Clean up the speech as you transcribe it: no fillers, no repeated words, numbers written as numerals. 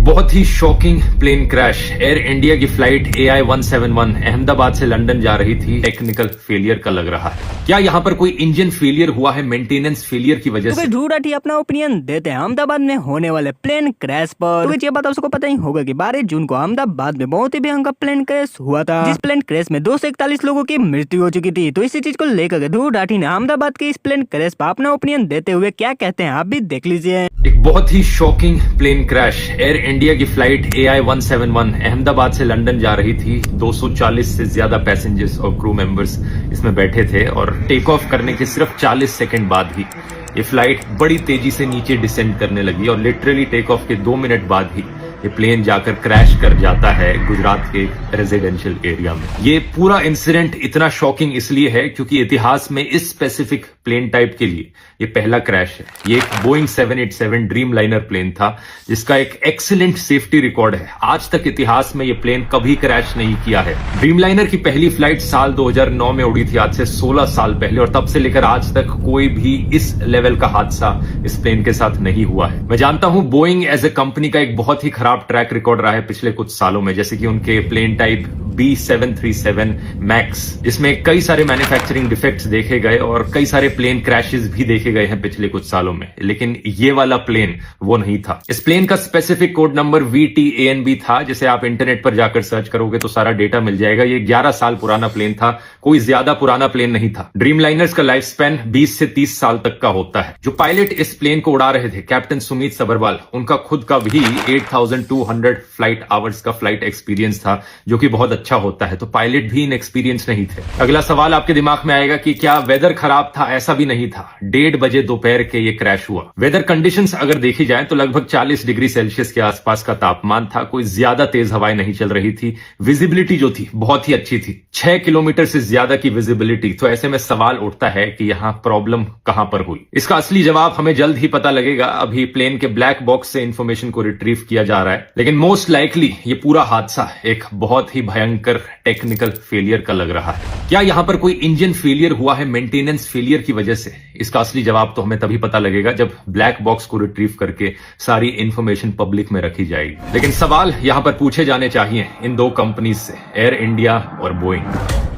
बहुत ही shocking plane crash. Air India की फ्लाइट AI 171 अहमदाबाद से लंदन जा रही थी। टेक्निकल फेलियर का लग रहा है। क्या यहाँ पर कोई इंजन फेलियर हुआ है मेंटेनेंस फेलियर की वजह से? ध्रुव राठी अपना ओपिनियन देते हैं अहमदाबाद में होने वाले प्लेन क्रैश पर। तो ये बात आपको पता ही होगा कि 12 जून को अहमदाबाद में बहुत ही भयंकर प्लेन क्रैश हुआ था, जिस प्लेन क्रैश में 241 लोगों की मृत्यु हो चुकी थी। तो इसी चीज को लेकर ध्रुव राठी ने अहमदाबाद के इस प्लेन क्रैश पर अपना ओपिनियन देते हुए क्या कहते हैं आप भी देख लीजिए। एक बहुत ही shocking plane crash. Air India की फ्लाइट AI 171 अहमदाबाद से लंदन जा रही थी। 240 से ज्यादा पैसेंजर्स और क्रू मेंबर्स इसमें बैठे थे और टेक ऑफ करने के सिर्फ 40 सेकंड बाद ही ये फ्लाइट बड़ी तेजी से नीचे डिसेंड करने लगी और लिटरली टेक ऑफ के 2 मिनट बाद ही ये प्लेन जाकर क्रैश कर जाता है गुजरात के रेजिडेंशियल एरिया में। ये पूरा इंसिडेंट इतना शॉकिंग इसलिए है क्योंकि इतिहास में इस स्पेसिफिक प्लेन टाइप के लिए ये पहला क्रैश है। ये एक बोइंग 787 ड्रीम लाइनर प्लेन था जिसका एक एक्सीलेंट सेफ्टी रिकॉर्ड है। आज तक इतिहास में ये प्लेन कभी क्रैश नहीं किया है। ड्रीम लाइनर की पहली फ्लाइट साल 2009 में उड़ी थी, आज से 16 साल पहले, और तब से लेकर आज तक कोई भी इस लेवल का हादसा इस प्लेन के साथ नहीं हुआ है। मैं जानता हूं बोइंग एज ए कंपनी का एक बहुत ही खराब ट्रैक रिकॉर्ड रहा है पिछले कुछ सालों में, जैसे कि उनके प्लेन टाइप B737 मैक्स, जिसमें कई सारे मैन्युफैक्चरिंग डिफेक्ट्स देखे गए और कई सारे प्लेन क्रैशेस भी देखे गए हैं पिछले कुछ सालों में, लेकिन ये वाला प्लेन वो नहीं था। इस प्लेन का स्पेसिफिक कोड नंबर VTANB था, जिसे आप इंटरनेट पर जाकर सर्च करोगे तो सारा डेटा मिल जाएगा। ये 11 साल पुराना प्लेन था, कोई ज्यादा पुराना प्लेन नहीं था। ड्रीम लाइनर्स का लाइफ स्पैन 20 से 30 साल तक का होता है। जो पायलट इस प्लेन को उड़ा रहे थे, कैप्टन सुमित सबरवाल, उनका खुद का भी 8200 फ्लाइट आवर्स का फ्लाइट एक्सपीरियंस था, जो कि बहुत अच्छा होता है। तो पायलट भी इनएक्सपीरियंस नहीं थे। अगला सवाल आपके दिमाग में आएगा कि क्या वेदर खराब था? ऐसा भी नहीं था। 1:30 बजे दोपहर के ये क्रैश हुआ। वेदर कंडीशंस अगर देखी जाए तो लगभग 40 डिग्री सेल्सियस के आसपास का तापमान था। कोई ज्यादा तेज हवाएं नहीं चल रही थी। विजिबिलिटी जो थी बहुत ही अच्छी थी, 6 किलोमीटर से ज्यादा की विजिबिलिटी। तो ऐसे में सवाल उठता है कि यहां प्रॉब्लम कहां पर हुई। इसका असली जवाब हमें जल्द ही पता लगेगा। अभी प्लेन के ब्लैक बॉक्स से इंफॉर्मेशन को रिट्रीव किया जा रहा है, लेकिन मोस्ट लाइकली ये पूरा हादसा एक बहुत ही भयंकर टेक्निकल फेलियर का लग रहा है। क्या यहां पर कोई इंजन फेलियर हुआ है मेंटेनेंस फेलियर की वजह से? इसका असली जवाब तो हमें तभी पता लगेगा जब ब्लैक बॉक्स को रिट्रीव करके सारी इंफॉर्मेशन पब्लिक में रखी जाएगी। लेकिन सवाल यहां पर पूछे जाने चाहिए इन दो कंपनीज से, एयर इंडिया और बोइंग।